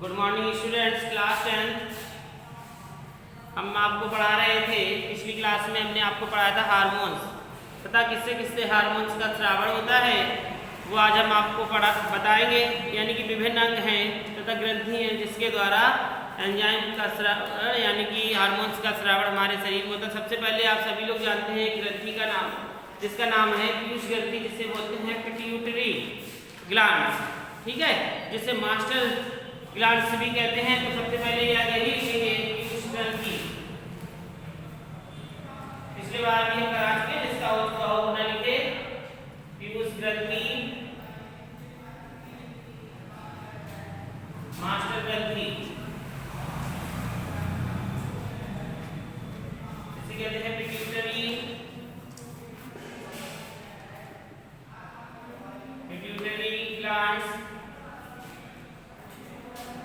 Good morning students, class 10। हम आपको पढ़ा रहे थे, पिछली क्लास में हमने आपको पढ़ाया था हार्मोन्स तथा किससे किससे हार्मोन्स का स्रावण होता है वो आज हम आपको बताएंगे। यानी कि विभिन्न अंग हैं तथा ग्रंथि हैं जिसके द्वारा एंजाइम का स्रावण यानी कि हार्मोन्स का स्रावण हमारे शरीर में होता है। सबसे पहले आप सभी लोग जानते हैं ग्रंथि का नाम, जिसका नाम है पीयूष ग्रंथि, जिसे बोलते हैं पिट्यूटरी ग्लैंड्स, ठीक है, जिसे मास्टर ग्लैंड्स भी कहते हैं। तो सबसे पहले याद यही लिखेंगे पीयूष ग्रंथि। पिछले बार भी हम करा चुके, जिसका होना लिखे पीयूष ग्रंथि, मास्टर ग्रंथि, इसे कहते हैं पिट्यूटरी ग्लैंड्स,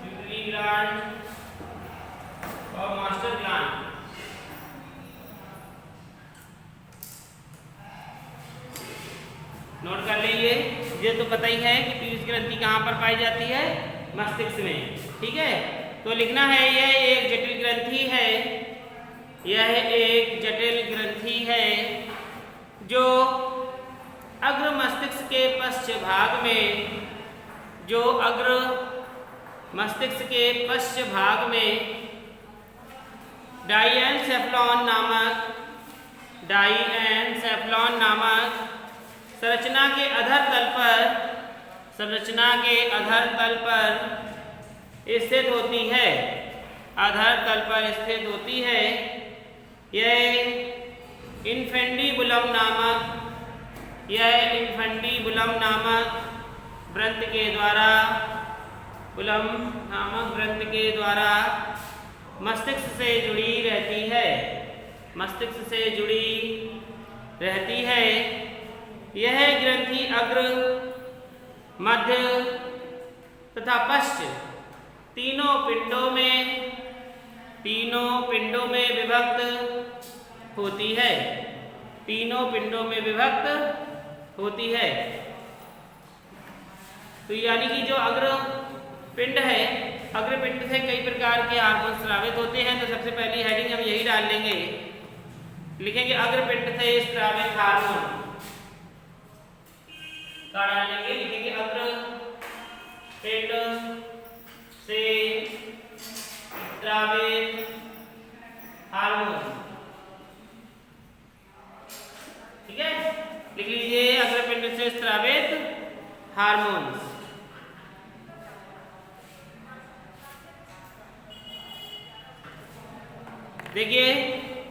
पिट्यूटरी ग्लैंड और मास्टर ग्लैंड। नोट कर लीजिए, ये तो पता ही है कि पीयूष ग्रंथि कहाँ पर पाई जाती है, मस्तिष्क में, ठीक है। तो लिखना है यह एक जटिल ग्रंथि है, यह एक जटिल ग्रंथि है जो अग्र मस्तिष्क के पश्च भाग में, जो अग्र मस्तिष्क के पश्च भाग में डाइएनसेफलॉन नामक संरचना के अधर तल पर स्थित होती है, अधर तल पर स्थित होती है। यह इन्फेंडिबुलम नामक ग्रंथ के द्वारा मस्तिष्क से जुड़ी रहती है। यह ग्रंथि अग्र, मध्य तथा पश्च तीनों पिंडों में विभक्त होती है। तो यानी कि जो अग्र पिंड है, अग्र पिंड से कई प्रकार के हार्मोन स्रावित होते हैं। तो सबसे पहली हेडिंग हम यही डाल लेंगे, लिखेंगे अग्र पिंड से स्रावित हार्मोन का डालेंगे, लिखेंगे अग्र पिंड से स्रावित हार्मोन, ठीक है। लिख लीजिए अग्र पिंड से स्रावित हार्मोन्स। देखिए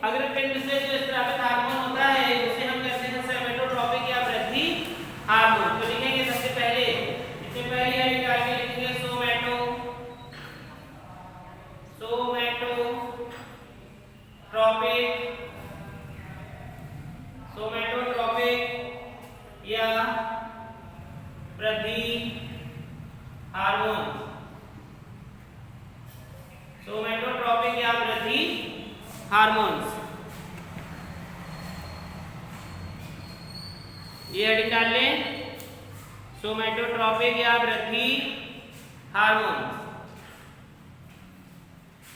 अग्रपिंड से जो स्रावित हार्मोन होता है उसे हम कहते हैं सोमैटोट्रोपिक या वृद्धि हार्मोन। तो लिखेंगे सबसे पहले, इससे पहले हम निकाल के लिखेंगे सोमैटोट्रोपिक या वृद्धि हार्मोन, सोमैटोट्रोपिक या वृद्धि हार्मोन्स। ये हेडिंग डाल लें, सोमैटोट्रोपिक या वृद्धि हार्मोन्स।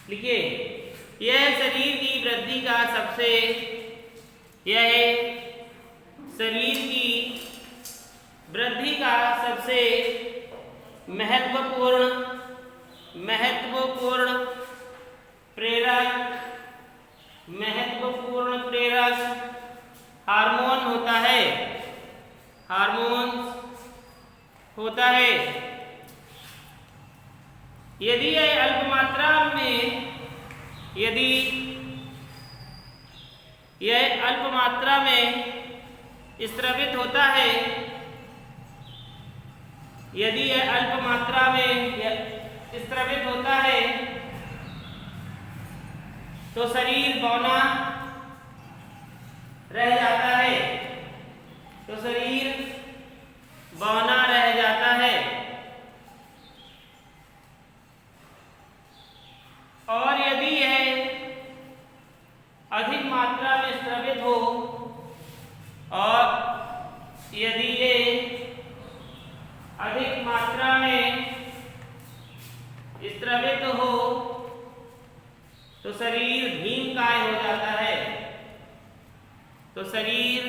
लिखिए यह शरीर की वृद्धि का सबसे महत्वपूर्ण प्रेरक हार्मोन होता है। यदि यह अल्प मात्रा में स्रावित होता है, तो शरीर बौना रह जाता है, और यदि यह अधिक मात्रा में स्रावित हो और यदि ये अधिक मात्रा में स्त्रवित हो तो शरीर भीमकाय हो जाता है, तो शरीर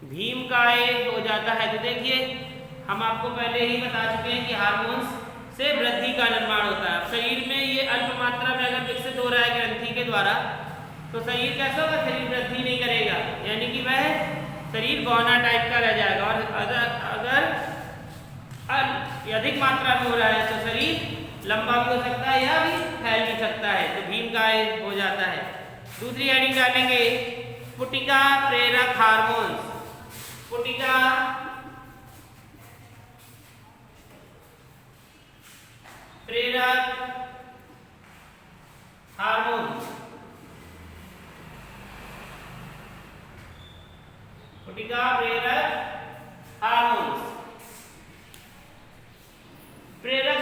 भीमकाय हो जाता है। तो देखिए हम आपको पहले ही बता चुके हैं कि हार्मोन्स से वृद्धि का निर्माण होता है। शरीर में ये अल्प मात्रा में अगर विकसित हो रहा है ग्रंथि के द्वारा तो शरीर कैसा होगा, शरीर वृद्धि नहीं करेगा, यानी कि वह शरीर बौना टाइप का रह जाएगा। और अगर अधिक मात्रा में हो रहा है तो शरीर लंबा भी हो सकता है या भी फैल भी सकता है, तो भीमकाय हो जाता है। दूसरी हेडिंग डालेंगे पुटिका प्रेरक हार्मोन्स। पुटिका प्रेरक हार्मोन्स, पुटिका प्रेरक हार्मोन्स। प्रेरक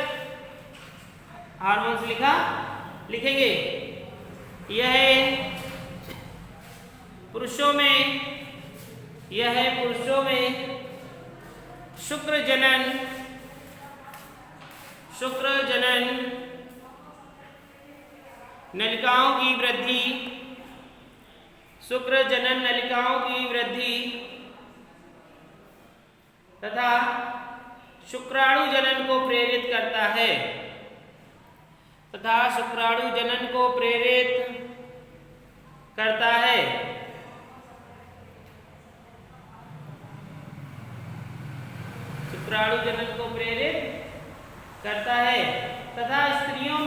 हार्मोन्स लिखेंगे। यह पुरुषों में शुक्र जनन नलिकाओं की वृद्धि, शुक्र जनन नलिकाओं की वृद्धि तथा शुक्राणु जनन को प्रेरित करता है, तथा शुक्राणु जनन को प्रेरित करता है। शुक्राणु जनन को प्रेरित करता है तथा स्त्रियों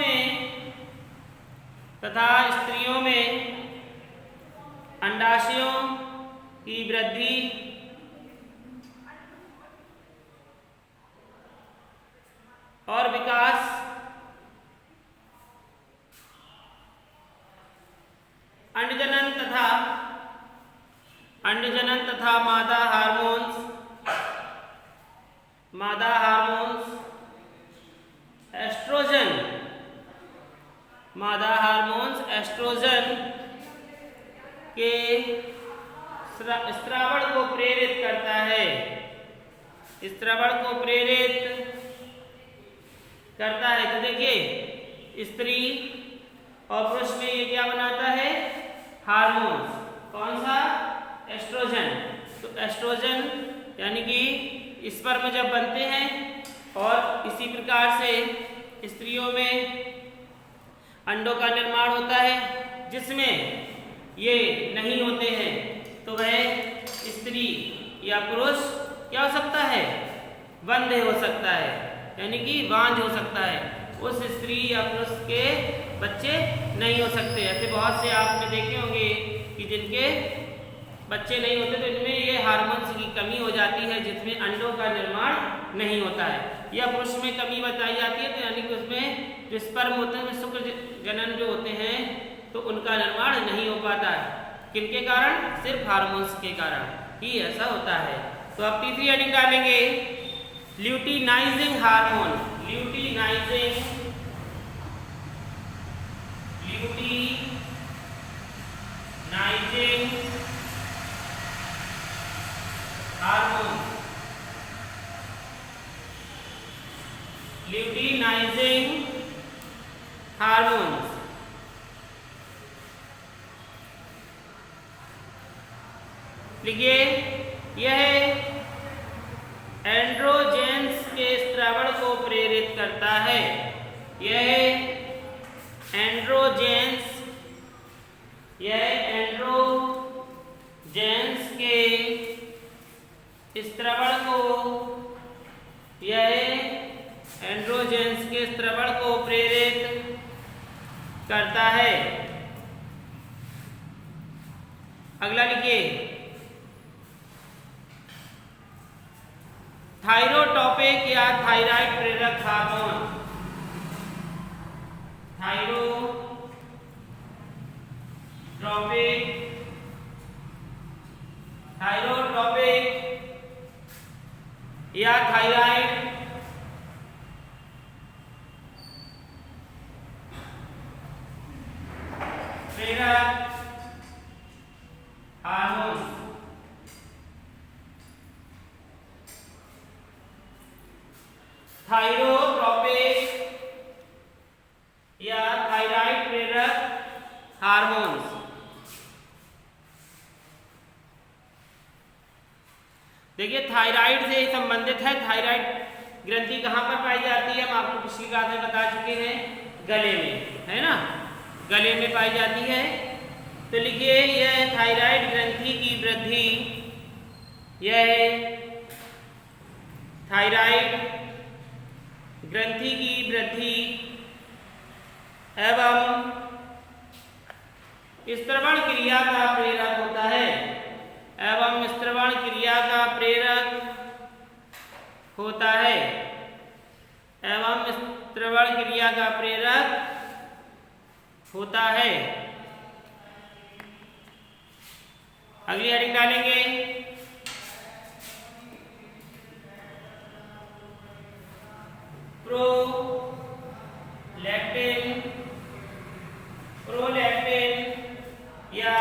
में अंडाशयों की वृद्धि और विकास, अंडजनन तथा मादा हार्मोन्स एस्ट्रोजन के स्रावण को प्रेरित करता है, तो देखिए स्त्री और पुरुष में ये क्या बनाता है, हार्मोन्स। कौन सा, एस्ट्रोजन। तो एस्ट्रोजन यानी कि स्पर्म जब बनते हैं और इसी प्रकार से स्त्रियों में अंडों का निर्माण होता है, जिसमें ये नहीं होते हैं तो वह स्त्री या पुरुष क्या हो सकता है, बंधे हो सकता है, यानी कि बांझ हो सकता है। उस स्त्री या पुरुष के बच्चे नहीं हो सकते। ऐसे बहुत से आपने देखे होंगे कि जिनके बच्चे नहीं होते तो इनमें ये हार्मोन्स की कमी हो जाती है, जिसमें अंडों का निर्माण नहीं होता है, या पुरुष में कमी बताई जाती है, तो यानी कि उसमें जो स्पर्म होते हैं, शुक्र जनन जो होते हैं, तो उनका निर्माण नहीं हो पाता है। किनके कारण, सिर्फ हार्मोन्स के कारण ही ऐसा होता है। तो अब तीसरी हेडिंग डालेंगे luteinizing hormone. Luteinizing hormone. Luteinising hormones लिखिए, यह एंड्रोजेंस के स्रावण को प्रेरित करता है। यह एंड्रोजेंस के स्रावण को प्रेरित करता है। अगला लिखिए, थायरोटॉपिक या थायराइड प्रेरक हार्मोन। थायरोटॉपिक या थायराइड प्रेरक हार्मोन। थायरोट्रोपिक थायराइड से संबंधित है। थायराइड ग्रंथि कहाँ पर पाई जाती है? हम आपको पिछली क्लास में बता चुके हैं, गले में, है ना, गले में पाई जाती है। तो लिखिए, यह थायराइड ग्रंथि की वृद्धि, यह थायराइड ग्रंथि की वृद्धि एवं स्त्रवण क्रिया का प्रेरक होता है, एवं स्त्रवण क्रिया का प्रेरक होता है, एवं स्त्रवण क्रिया का प्रेरक होता है। अगली हेडिंग डालेंगे, प्रोलैक्टिन, प्रोलैक्टिन या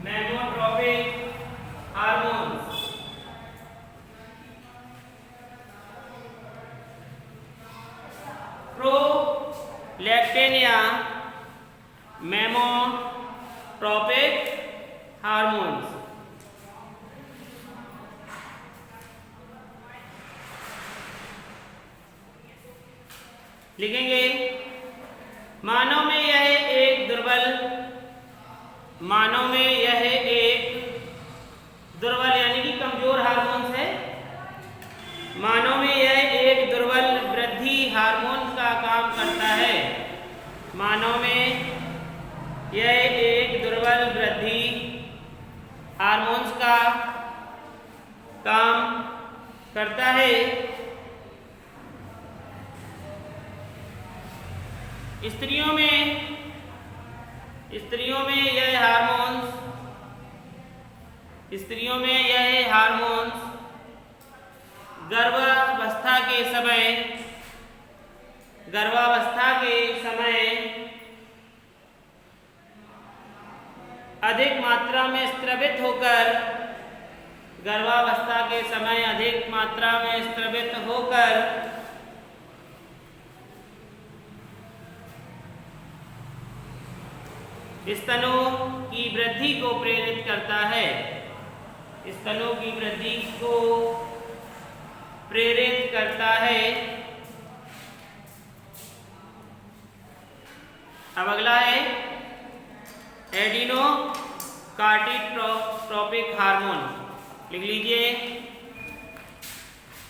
मेमोट्रोपिक हार्मोन्स। प्रोलैक्टिन या मेमोट्रोपिक हार्मोन्स लिखेंगे। मानव में यह एक दुर्बल यानी कि कमजोर हार्मोन्स है। मानव में यह एक दुर्बल वृद्धि हार्मोन का काम करता है। मानव में यह एक दुर्बल वृद्धि हार्मोन्स का काम करता है। स्त्रियों में यह हार्मोन्स गर्भावस्था के समय अधिक मात्रा में स्त्रवित होकर स्तनों की वृद्धि को प्रेरित करता है। स्तनों की वृद्धि को प्रेरित करता है। अब अगला है एडिनोकार्टिकोट्रोपिक हार्मोन। लिख लीजिए,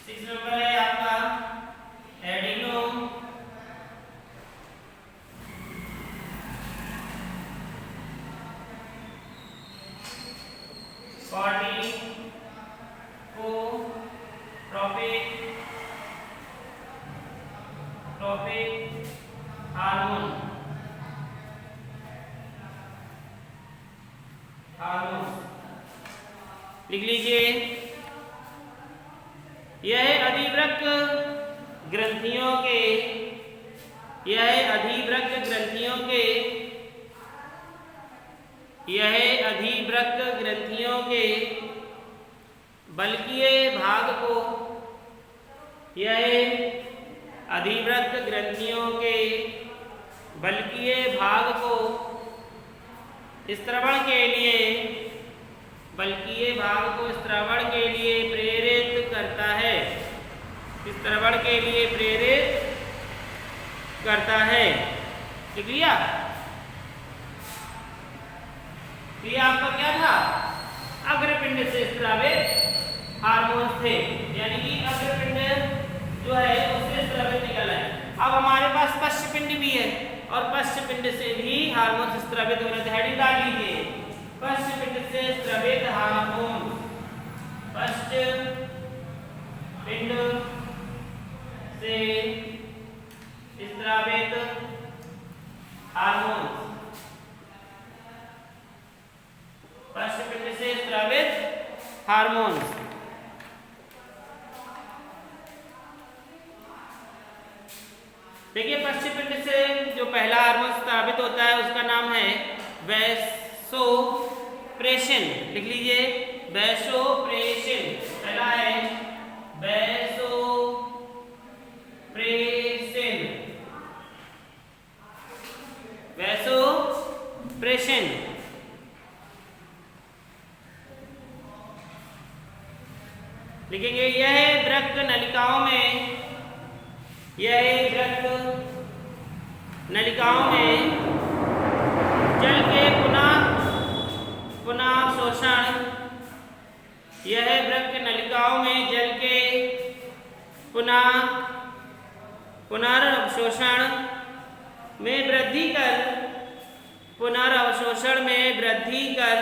6 नंबर है आपका एडिनोकार्टिकोट्रोपिक हार्मोन। लिख लीजिए, यह अधिवृक्क ग्रंथियों के बल्किय भाग को स्त्रवण के लिए प्रेरित करता है। लिख लिया? ये आपका क्या था? अग्रपिंड से स्रावित हार्मोन्स थे, यानी कि अग्रपिंड जो है उससे स्रावित निकला है। अब हमारे पास पश्चपिंड भी है और पश्चपिंड से भी हार्मोन्स स्रावित हो रहे थे। हेडिंग डाल लीजिए, पश्चपिंड से स्रावित हार्मोन। पश्चपिंड से स्रावित हार्मोन्स। पश्चपिंड से स्रावित हार्मोन्स। देखिए, पश्चपिंड से जो पहला हार्मोन स्रावित होता है उसका नाम है वैसोप्रेसिन। लिख लीजिए, वैसोप्रेसिन। पहला है वैसोप्रेसिन। प्रेशन। लिखेंगे यह वृक्क नलिकाओं में, यह वृक्क नलिकाओं में जल के पुनः शोषण, यह वृक्क नलिकाओं में जल के पुनर्अवशोषण में वृद्धि कर, पुनर्अवशोषण में वृद्धि कर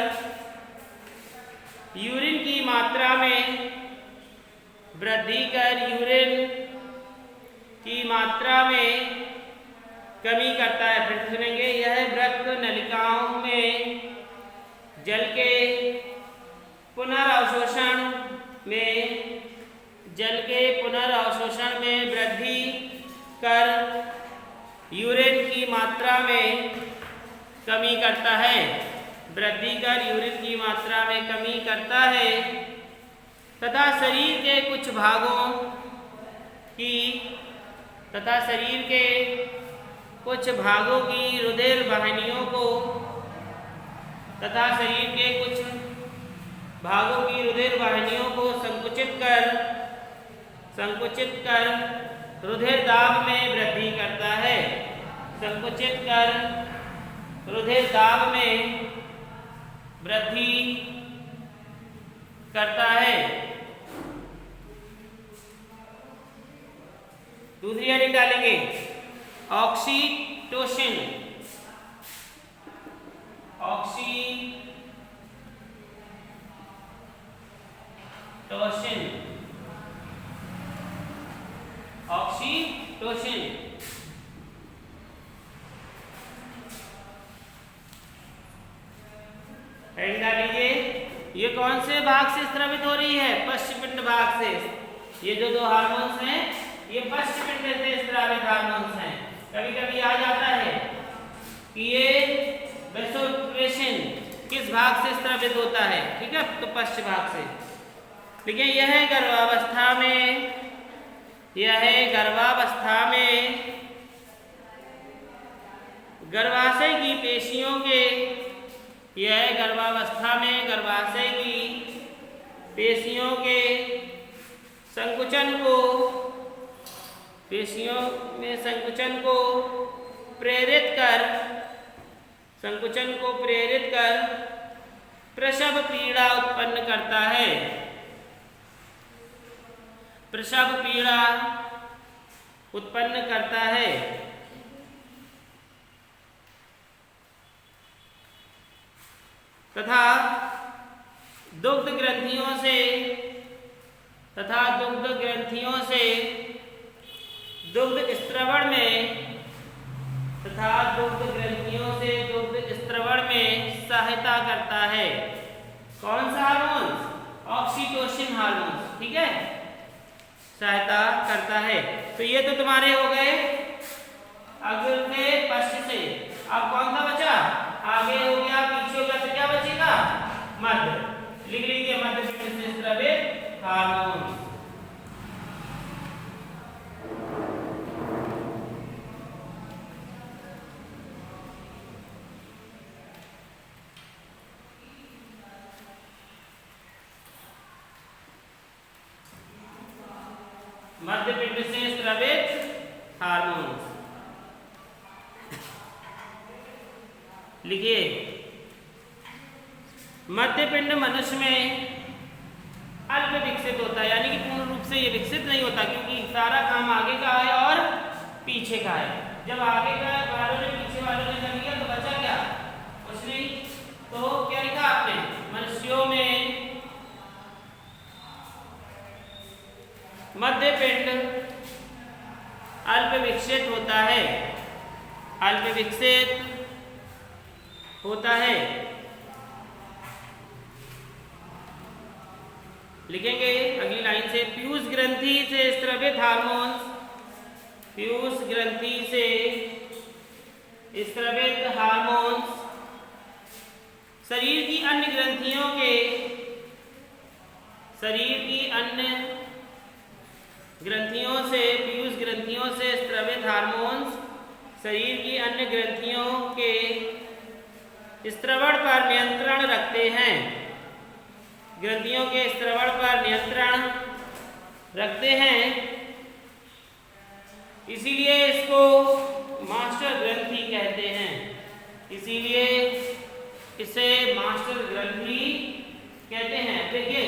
यूरिन की मात्रा में वृद्धि कर यूरिन की मात्रा में कमी करता है। फिर सुनेंगे यह वृक्क नलिकाओं में जल के पुनर्अवशोषण में, जल के पुनर्अवशोषण में वृद्धि कर यूरिन की मात्रा में कमी करता है, वृद्धि कर यूरिन की मात्रा में कमी करता है तथा शरीर के कुछ भागों की, तथा शरीर के कुछ भागों की रुधिर वाहिनियों को, तथा शरीर के कुछ भागों की रुधिर वाहिनियों को संकुचित कर रुधिर दाब में वृद्धि करता है, संकुचित कर रुधिर दाब में वृद्धि करता है। दूसरी हेडिंग डालेंगे ऑक्सीटोसिन। ऑक्सीटोसिन हेडिंग डालेंगे ये कौन से भाग से स्रावित हो रही है? पश्चपिंड भाग से। ये जो दो हार्मोन्स हैं ये पश्चपिंड से स्रावित हार्मोन्स हैं। कभी कभी आ जाता है कि ये वैसोप्रेशन किस भाग से स्रावित होता है, ठीक है, तो पश्च भाग से। लेकिन यह गर्भावस्था में, यह गर्भावस्था में गर्भाशय की पेशियों के, यह गर्भावस्था में गर्भाशय की पेशियों के संकुचन को, पेशियों में संकुचन को प्रेरित कर, संकुचन को प्रेरित कर प्रसव पीड़ा उत्पन्न करता है, प्रसव पीड़ा उत्पन्न करता है। तथा दुग्ध ग्रंथियों से, तथा दुग्ध ग्रंथियों से दुग्ध स्त्रवण में, तथा दुग्ध ग्रंथियों से दुग्ध स्त्रवण में सहायता करता है। कौन सा हार्मोन? ऑक्सीटोसिन हार्मोन, ठीक है, सहायता करता है। तो ये तो तुम्हारे हो गए अग्र से पश्च से। अब कौन सा बचा? आगे हो गया, पीछे हो गया, तो क्या बचेगा? मध्य। लिख लीजिए मध्य पिंड से स्रावित हार्मोन। मध्य पिंड से स्रावित हार्मोन्स लिखिए। मध्य पिंड मनुष्य में अल्प विकसित होता है, यानी कि पूर्ण रूप से ये विकसित नहीं होता, क्योंकि सारा काम आगे का है और पीछे का है। जब आगे का वालों ने पीछे वालों ने कर लिया तो बचा क्या? कुछ नहीं। तो क्या लिखा आपने? मनुष्यों में मध्य पिंड अल्प विकसित होता है, अल्प विकसित होता है। लिखेंगे अगली लाइन से, पीयूष ग्रंथि से स्रावित हार्मोन्स, पीयूष ग्रंथि से स्रावित हार्मोन्स शरीर की अन्य ग्रंथियों के, शरीर की अन्य ग्रंथियों से, पीयूष ग्रंथियों से स्रावित हार्मोन्स शरीर की अन्य ग्रंथियों के श्रवण पर नियंत्रण रखते हैं, ग्रंथियों के श्रवण पर नियंत्रण रखते हैं, इसीलिए इसको मास्टर ग्रंथि कहते हैं। इसीलिए इसे मास्टर ग्रंथि कहते हैं। देखिए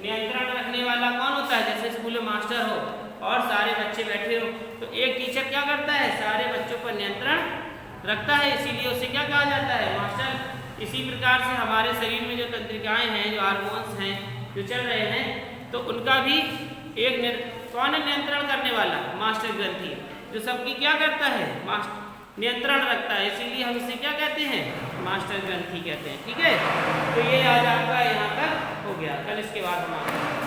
नियंत्रण रखने वाला कौन होता है, जैसे स्कूल में मास्टर हो और सारे बच्चे बैठे हो तो एक टीचर क्या करता है, सारे बच्चों पर नियंत्रण रखता है, इसीलिए उसे क्या कहा जाता है, मास्टर। इसी प्रकार से हमारे शरीर में जो तंत्रिकाएं हैं, जो हार्मोन्स हैं जो चल रहे हैं, तो उनका भी एक कौन है नियंत्रण करने वाला, मास्टर ग्रंथि, जो सबकी क्या करता है, नियंत्रण रखता है, इसीलिए हम इसे क्या कहते हैं, मास्टर ग्रंथि कहते हैं। ठीक है, तो ये आज आपका यहाँ तक हो गया, कल इसके बाद हम